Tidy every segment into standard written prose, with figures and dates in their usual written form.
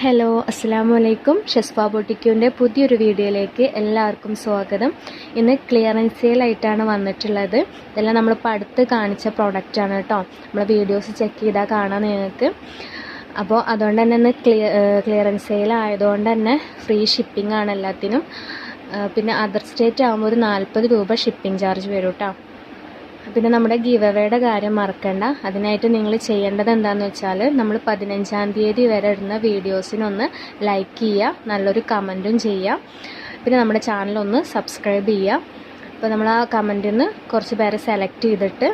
Hello അസ്സലാമു അലൈക്കും. ഷെസ്ഫ ബൊട്ടിക്കിൻ്റെ പുതിയൊരു വീഡിയോയിലേക്ക് എല്ലാവർക്കും സ്വാഗതം. ഇന്ന് ക്ലിയറൻസ് സെയിലായിട്ടാണ് വന്നിട്ടുള്ളത്. ഇതെല്ലാം നമ്മളിപ്പോൾ അടുത്ത് കാണിച്ച പ്രോഡക്റ്റാണ് കേട്ടോ. നമ്മളെ വീഡിയോസ് ചെക്ക് ചെയ്താൽ കാണാം നിങ്ങൾക്ക്. അപ്പോൾ അതുകൊണ്ട് തന്നെ ഇന്ന് ക്ലിയറൻസ് സെയിൽ ആയതുകൊണ്ട് തന്നെ ഫ്രീ ഷിപ്പിംഗ് ആണ് എല്ലാത്തിനും. പിന്നെ അതർ സ്റ്റേറ്റ് ആകുമ്പോൾ ഒരു 40 രൂപ ഷിപ്പിംഗ് ചാർജ് വരും കേട്ടോ. പിന്നെ നമ്മുടെ ഗിവ് അവേയുടെ കാര്യം മറക്കണ്ട. അതിനായിട്ട് നിങ്ങൾ ചെയ്യേണ്ടത് എന്താണെന്ന് വെച്ചാൽ നമ്മൾ 15-ാം തീയതി വരെ ഇടുന്ന വീഡിയോസിനൊന്ന് ലൈക്ക് ചെയ്യുക, നല്ലൊരു കമൻറ്റും ചെയ്യുക. പിന്നെ നമ്മുടെ ചാനലൊന്ന് സബ്സ്ക്രൈബ് ചെയ്യുക. അപ്പോൾ നമ്മൾ ആ കമൻറ്റിൽ നിന്ന് കുറച്ച് പേരെ സെലക്ട് ചെയ്തിട്ട്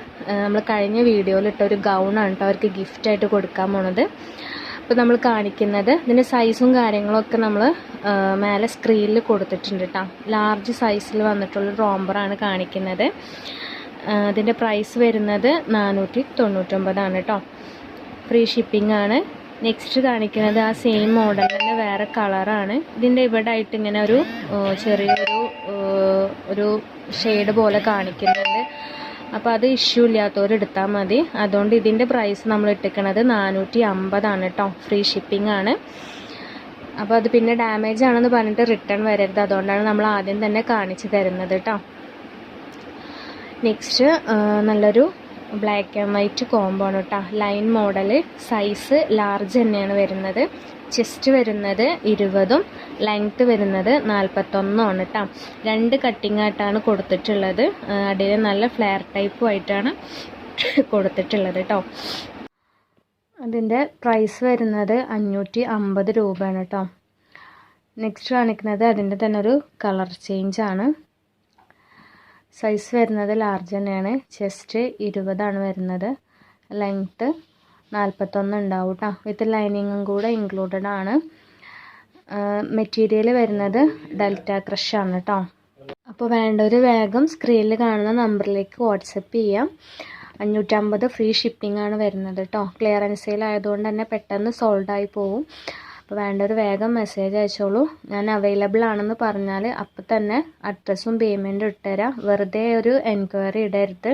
നമ്മൾ കഴിഞ്ഞ വീഡിയോയിലിട്ട ഒരു ഗൗണാണ് കേട്ടോ അവർക്ക് ഗിഫ്റ്റായിട്ട് കൊടുക്കാൻ പോണത്. അപ്പോൾ നമ്മൾ കാണിക്കുന്നത് ഇതിൻ്റെ സൈസും കാര്യങ്ങളൊക്കെ നമ്മൾ മേലെ സ്ക്രീനിൽ കൊടുത്തിട്ടുണ്ട് കേട്ടോ. ലാർജ് സൈസിൽ വന്നിട്ടുള്ള റോംബറാണ് കാണിക്കുന്നത്. അതിൻ്റെ പ്രൈസ് വരുന്നത് 499 കേട്ടോ. ഫ്രീ ഷിപ്പിംഗ് ആണ്. നെക്സ്റ്റ് കാണിക്കുന്നത് ആ സെയിം മോഡൽ തന്നെ വേറെ കളറാണ്. ഇതിൻ്റെ ഇവിടെ ആയിട്ട് ഇങ്ങനെ ഒരു ചെറിയൊരു ഷെയ്ഡ് പോലെ കാണിക്കുന്നുണ്ട്. അപ്പോൾ അത് ഇഷ്യൂ ഇല്ലാത്തവർ എടുത്താൽ മതി. അതുകൊണ്ട് ഇതിൻ്റെ പ്രൈസ് നമ്മൾ ഇട്ടിരിക്കുന്നത് 450 കേട്ടോ. ഫ്രീ ഷിപ്പിംഗ് ആണ്. അപ്പോൾ അത് പിന്നെ ഡാമേജ് ആണെന്ന് പറഞ്ഞിട്ട് റിട്ടേൺ വരരുത്. അതുകൊണ്ടാണ് നമ്മൾ ആദ്യം തന്നെ കാണിച്ചു തരുന്നത് കേട്ടോ. നെക്സ്റ്റ് നല്ലൊരു ബ്ലാക്ക് ആൻഡ് വൈറ്റ് കോംബോ ആണ് കേട്ടോ. ലൈൻ മോഡൽ, സൈസ് ലാർജ് തന്നെയാണ് വരുന്നത്. ചെസ്റ്റ് വരുന്നത് 20ഉം ലെങ്ത്ത് വരുന്നത് 41 കേട്ടോ. 2 കട്ടിങ് ആയിട്ടാണ് കൊടുത്തിട്ടുള്ളത്. അടിയിൽ നല്ല ഫ്ലെയർ ടൈപ്പും ആയിട്ടാണ് കൊടുത്തിട്ടുള്ളത് കേട്ടോ. അതിൻ്റെ പ്രൈസ് വരുന്നത് 550 രൂപയാണ് കേട്ടോ. നെക്സ്റ്റ് കാണിക്കുന്നത് അതിൻ്റെ തന്നെ ഒരു കളർ ചേഞ്ച് ആണ്. സൈസ് വരുന്നത് ലാർജ് തന്നെയാണ്. ചെസ്റ്റ് 20ആണ് വരുന്നത്. ലെങ്ത്ത് 41 ഉണ്ടാവും കേട്ടോ. വിത്ത് ലൈനിങ്ങും കൂടെ ഇൻക്ലൂഡഡ് ആണ്. മെറ്റീരിയൽ വരുന്നത് ഡെൽറ്റ ക്രഷ് ആണ് കേട്ടോ. അപ്പോൾ വേണ്ടവർ വേഗം സ്ക്രീനിൽ കാണുന്ന നമ്പറിലേക്ക് വാട്സപ്പ് ചെയ്യാം. 550 ഫ്രീ ഷിപ്പിംഗ് ആണ് വരുന്നത് കേട്ടോ. ക്ലിയറൻസ് സെയിൽ ആയതുകൊണ്ട് തന്നെ പെട്ടെന്ന് സോൾഡ് ആയി പോവും. അപ്പോൾ വേണ്ടൊരു വേഗം മെസ്സേജ് അയച്ചോളൂ. ഞാൻ അവൈലബിൾ ആണെന്ന് പറഞ്ഞാൽ അപ്പം തന്നെ അഡ്രസ്സും പേയ്മെൻറ്റും ഇട്ടുതരാം. വെറുതെ ഒരു എൻക്വയറി ഇടരുത്.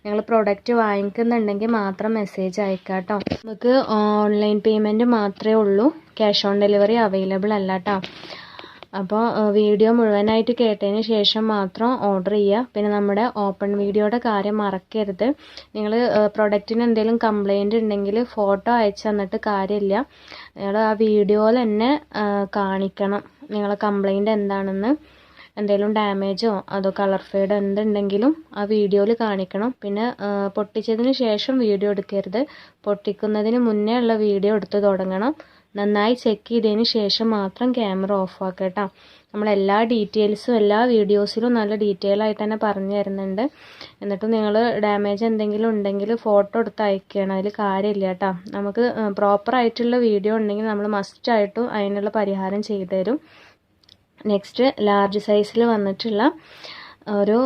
നിങ്ങൾ പ്രൊഡക്റ്റ് വാങ്ങിക്കുന്നുണ്ടെങ്കിൽ മാത്രം മെസ്സേജ് അയക്കാം കേട്ടോ. നമുക്ക് ഓൺലൈൻ പേയ്മെൻറ്റ് മാത്രമേ ഉള്ളൂ. ക്യാഷ് ഓൺ ഡെലിവറി അവൈലബിൾ അല്ല കേട്ടോ. അപ്പോൾ വീഡിയോ മുഴുവനായിട്ട് കേട്ടതിന് ശേഷം മാത്രം ഓർഡർ ചെയ്യുക. പിന്നെ നമ്മുടെ ഓപ്പൺ വീഡിയോയുടെ കാര്യം മറക്കരുത്. നിങ്ങൾ പ്രൊഡക്റ്റിന് എന്തെങ്കിലും കംപ്ലൈൻറ്റ് ഉണ്ടെങ്കിൽ ഫോട്ടോ അയച്ചു തന്നിട്ട് കാര്യമില്ല. നിങ്ങൾ ആ വീഡിയോയിൽ തന്നെ കാണിക്കണം നിങ്ങളെ കംപ്ലൈൻറ്റ് എന്താണെന്ന്. എന്തെങ്കിലും ഡാമേജോ അതോ കളർ ഫെയ്ഡ് എന്തുണ്ടെങ്കിലും ആ വീഡിയോയിൽ കാണിക്കണം. പിന്നെ പൊട്ടിച്ചതിന് ശേഷം വീഡിയോ എടുക്കരുത്. പൊട്ടിക്കുന്നതിന് മുന്നേ ഉള്ള വീഡിയോ എടുത്ത് തുടങ്ങണം. നന്നായി ചെക്ക് ചെയ്തതിന് ശേഷം മാത്രം ക്യാമറ ഓഫ് ആക്കുക കേട്ടോ. നമ്മളെല്ലാ ഡീറ്റെയിൽസും എല്ലാ വീഡിയോസിലും നല്ല ഡീറ്റെയിൽ ആയിട്ട് തന്നെ പറഞ്ഞു തരുന്നുണ്ട്. എന്നിട്ട് നിങ്ങൾ ഡാമേജ് എന്തെങ്കിലും ഉണ്ടെങ്കിൽ ഫോട്ടോ എടുത്ത് അയക്കുകയാണ്. അതിൽ കാര്യമില്ല കേട്ടോ. നമുക്ക് പ്രോപ്പറായിട്ടുള്ള വീഡിയോ ഉണ്ടെങ്കിൽ നമ്മൾ മസ്റ്റായിട്ടും അതിനുള്ള പരിഹാരം ചെയ്തു തരും. നെക്സ്റ്റ് ലാർജ് സൈസിൽ വന്നിട്ടുള്ള ഒരു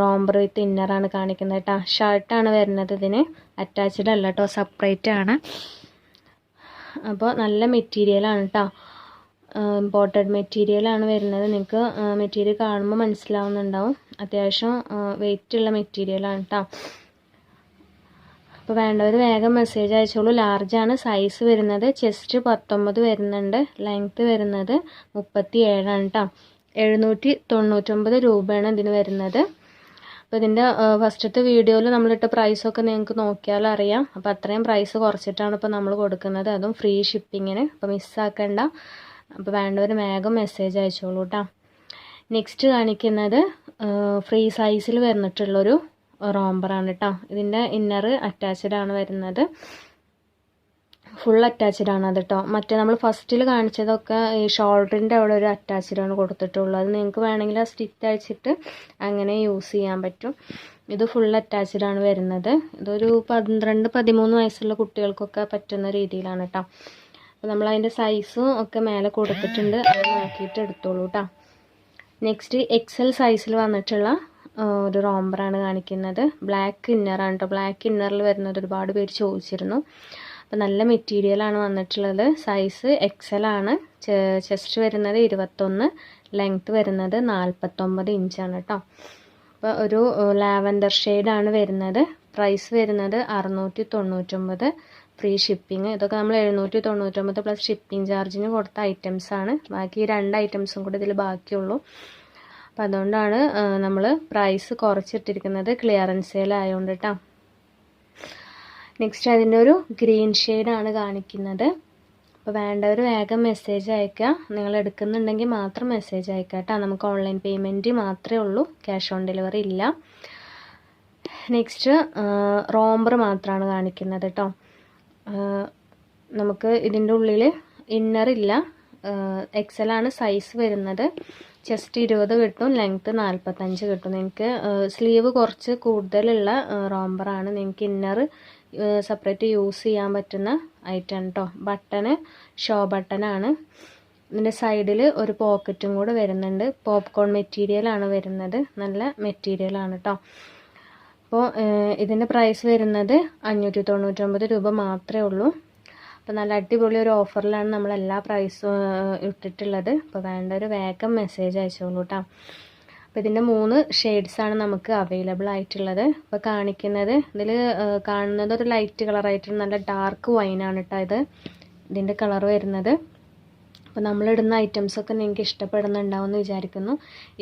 റോംബർ വിത്ത് ഇന്നറാണ് കാണിക്കുന്നത് കേട്ടോ. ഷർട്ടാണ് വരുന്നത്. ഇതിന് അറ്റാച്ച്ഡ് അല്ല കേട്ടോ, സെപ്പറേറ്റ് ആണ്. അപ്പോൾ നല്ല മെറ്റീരിയലാണ് കേട്ടോ. ഇമ്പോർട്ടഡ് മെറ്റീരിയലാണ് വരുന്നത്. നിങ്ങൾക്ക് മെറ്റീരിയൽ കാണുമ്പോൾ മനസ്സിലാവുന്നുണ്ടാവും. അത്യാവശ്യം വെയിറ്റ് ഉള്ള മെറ്റീരിയലാണ് കേട്ടോ. അപ്പോൾ വേണ്ടവർ വേഗം മെസ്സേജ് അയച്ചോളൂ. ലാർജാണ് സൈസ് വരുന്നത്. ചെസ്റ്റ് 19 വരുന്നുണ്ട്. ലെങ്ത്ത് വരുന്നത് 37ആണ് കേട്ടോ. 799 രൂപയാണ് ഇതിന് വരുന്നത്. അപ്പോൾ ഇതിൻ്റെ ഫസ്റ്റത്തെ വീഡിയോയിൽ നമ്മളിട്ട പ്രൈസൊക്കെ നിങ്ങൾക്ക് നോക്കിയാൽ അറിയാം. അപ്പോൾ അത്രയും പ്രൈസ് കുറച്ചിട്ടാണ് ഇപ്പോൾ നമ്മൾ കൊടുക്കുന്നത്, അതും ഫ്രീ ഷിപ്പിങ്ങിന്. അപ്പോൾ മിസ്സാക്കണ്ട. അപ്പോൾ വേണ്ടവർ വേഗം മെസ്സേജ് അയച്ചോളൂ കേട്ടോ. നെക്സ്റ്റ് കാണിക്കുന്നത് ഫ്രീ സൈസിൽ വരുന്നിട്ടുള്ളൊരു റോംബറാണ് കേട്ടോ. ഇതിൻ്റെ ഇന്നർ അറ്റാച്ച്ഡ് ആണ് വരുന്നത്. ഫുൾ അറ്റാച്ച്ഡ് ആണ് അത് കേട്ടോ. മറ്റേ നമ്മൾ ഫസ്റ്റിൽ കാണിച്ചതൊക്കെ ഈ ഷോൾഡറിൻ്റെ അവിടെ ഒരു അറ്റാച്ച്ഡ് ആണ് കൊടുത്തിട്ടുള്ളത്. അത് നിങ്ങൾക്ക് വേണമെങ്കിൽ ആ സ്റ്റിച്ച് അയച്ചിട്ട് അങ്ങനെ യൂസ് ചെയ്യാൻ പറ്റും. ഇത് ഫുൾ അറ്റാച്ച്ഡ് ആണ് വരുന്നത്. ഇതൊരു 12-13 വയസ്സുള്ള കുട്ടികൾക്കൊക്കെ പറ്റുന്ന രീതിയിലാണ് കേട്ടോ. അപ്പോൾ നമ്മൾ അതിൻ്റെ സൈസും ഒക്കെ മേലെ കൊടുത്തിട്ടുണ്ട്. അത് നോക്കിയിട്ട് എടുത്തോളൂ കേട്ടോ. നെക്സ്റ്റ് XL സൈസിൽ വന്നിട്ടുള്ള ഒരു റോംബറാണ് കാണിക്കുന്നത്. ബ്ലാക്ക് ഇന്നറാണ് കേട്ടോ. ബ്ലാക്ക് ഇന്നറിൽ വരുന്നത് ഒരുപാട് പേര് ചോദിച്ചിരുന്നു. അപ്പോൾ നല്ല മെറ്റീരിയലാണ് വന്നിട്ടുള്ളത്. സൈസ് XL ആണ്. ചെസ്റ്റ് വരുന്നത് 21, ലെങ്ത്ത് വരുന്നത് 49 ഇഞ്ചാണ് കേട്ടോ. അപ്പോൾ ഒരു ലാവൻഡർ ഷെയ്ഡാണ് വരുന്നത്. പ്രൈസ് വരുന്നത് 699. Free shipping. ഇതൊക്കെ നമ്മൾ 799 പ്ലസ് ഷിപ്പിംഗ് ചാർജിന് കൊടുത്ത ഐറ്റംസാണ്. ബാക്കി 2 ഐറ്റംസും കൂടി ഇതിൽ ബാക്കിയുള്ളൂ. അപ്പോൾ അതുകൊണ്ടാണ് നമ്മൾ പ്രൈസ് കുറച്ചിട്ടിരിക്കുന്നത്, ക്ലിയറൻസ് സെയിൽ ആയതുകൊണ്ട് കേട്ടോ. നെക്സ്റ്റ് അതിൻ്റെ ഒരു ഗ്രീൻ ഷെയ്ഡാണ് കാണിക്കുന്നത്. അപ്പോൾ വേണ്ടവർ വേഗം മെസ്സേജ് അയക്കുക. നിങ്ങൾ എടുക്കുന്നുണ്ടെങ്കിൽ മാത്രം മെസ്സേജ് അയക്കുക കേട്ടോ. നമുക്ക് ഓൺലൈൻ പേയ്മെൻറ്റ് മാത്രമേ ഉള്ളൂ, ക്യാഷ് ഓൺ ഡെലിവറി ഇല്ല. നെക്സ്റ്റ് റോംബർ മാത്രമാണ് കാണിക്കുന്നത് കേട്ടോ. നമുക്ക് ഇതിൻ്റെ ഉള്ളിൽ ഇന്നറില്ല, എക്സലാണ് സൈസ് വരുന്നത്. ചെസ്റ്റ് 20 കിട്ടും, ലെങ്ത്ത് 45 കിട്ടും. നിങ്ങൾക്ക് സ്ലീവ് കുറച്ച് കൂടുതലുള്ള റോംബറാണ്. നിങ്ങൾക്ക് ഇന്നർ സെപ്പറേറ്റ് യൂസ് ചെയ്യാൻ പറ്റുന്ന ഐറ്റം കേട്ടോ. ബട്ടണ് ഷോ ബട്ടനാണ്. ഇതിൻ്റെ സൈഡിൽ ഒരു പോക്കറ്റും കൂടെ വരുന്നുണ്ട്. പോപ്കോൺ മെറ്റീരിയലാണ് വരുന്നത്, നല്ല മെറ്റീരിയലാണ് കേട്ടോ. അപ്പോൾ ഇതിൻ്റെ പ്രൈസ് വരുന്നത് 599 രൂപ മാത്രമേ ഉള്ളൂ. അപ്പോൾ നല്ല അടിപൊളി ഒരു ഓഫറിലാണ് നമ്മൾ എല്ലാ പ്രൈസും ഇട്ടിട്ടുള്ളത്. അപ്പോൾ വേണ്ടൊരു വേഗം മെസ്സേജ് അയച്ചോളൂ കേട്ടോ. അപ്പോൾ ഇതിൻ്റെ 3 ഷെയ്ഡ്സാണ് നമുക്ക് അവൈലബിൾ ആയിട്ടുള്ളത്. അപ്പോൾ കാണിക്കുന്നത് ഇതിൽ കാണുന്നത് ഒരു ലൈറ്റ് കളറായിട്ട് നല്ല ഡാർക്ക് വൈനാണ് കേട്ടോ ഇതിൻ്റെ കളർ വരുന്നത്. അപ്പോൾ നമ്മളിടുന്ന ഐറ്റംസൊക്കെ നിങ്ങൾക്ക് ഇഷ്ടപ്പെടുന്നുണ്ടാവുമെന്ന് വിചാരിക്കുന്നു.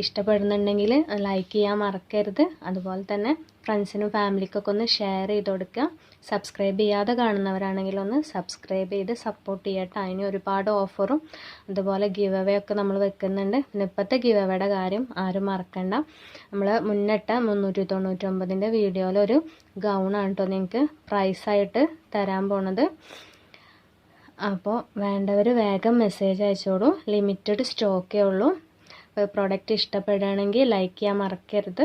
ഇഷ്ടപ്പെടുന്നുണ്ടെങ്കിൽ ലൈക്ക് ചെയ്യാൻ മറക്കരുത്. അതുപോലെ തന്നെ ഫ്രണ്ട്സിനും ഫാമിലിക്കൊക്കെ ഒന്ന് ഷെയർ ചെയ്ത് കൊടുക്കുക. സബ്സ്ക്രൈബ് ചെയ്യാതെ കാണുന്നവരാണെങ്കിൽ ഒന്ന് സബ്സ്ക്രൈബ് ചെയ്ത് സപ്പോർട്ട് ചെയ്യട്ടെ. അതിന് ഒരുപാട് ഓഫറും അതുപോലെ ഗിവ് അവേ ഒക്കെ നമ്മൾ വെക്കുന്നുണ്ട്. പിന്നെ ഇപ്പോഴത്തെ ഗിവ് അവയുടെ കാര്യം ആരും മറക്കണ്ട. നമ്മൾ മുന്നിട്ട 399 വീഡിയോയിലൊരു ഗൗണാണ് കേട്ടോ നിങ്ങൾക്ക് പ്രൈസായിട്ട് തരാൻ പോണത്. അപ്പോൾ വേണ്ടവർ വേഗം മെസ്സേജ് അയച്ചോളൂ. ലിമിറ്റഡ് സ്റ്റോക്കേ ഉള്ളൂ. അപ്പോൾ പ്രോഡക്റ്റ് ഇഷ്ടപ്പെടുകയാണെങ്കിൽ ലൈക്ക് ചെയ്യാൻ മറക്കരുത്.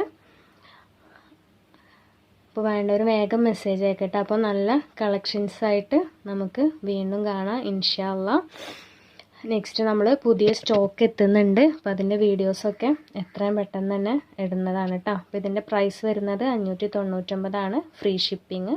അപ്പോൾ വേണ്ടവർ വേഗം മെസ്സേജ് അയക്കട്ടെ. അപ്പോൾ നല്ല കളക്ഷൻസായിട്ട് നമുക്ക് വീണ്ടും കാണാം ഇൻഷാ അല്ലാഹ്. നെക്സ്റ്റ് നമ്മൾ പുതിയ സ്റ്റോക്ക് എത്തുന്നുണ്ട്. അപ്പോൾ അതിൻ്റെ വീഡിയോസൊക്കെ എത്രയും പെട്ടെന്ന് തന്നെ ഇടുന്നതാണ് കേട്ടോ. അപ്പോൾ ഇതിൻ്റെ പ്രൈസ് വരുന്നത് 599 ആണ്, ഫ്രീ ഷിപ്പിംഗ്.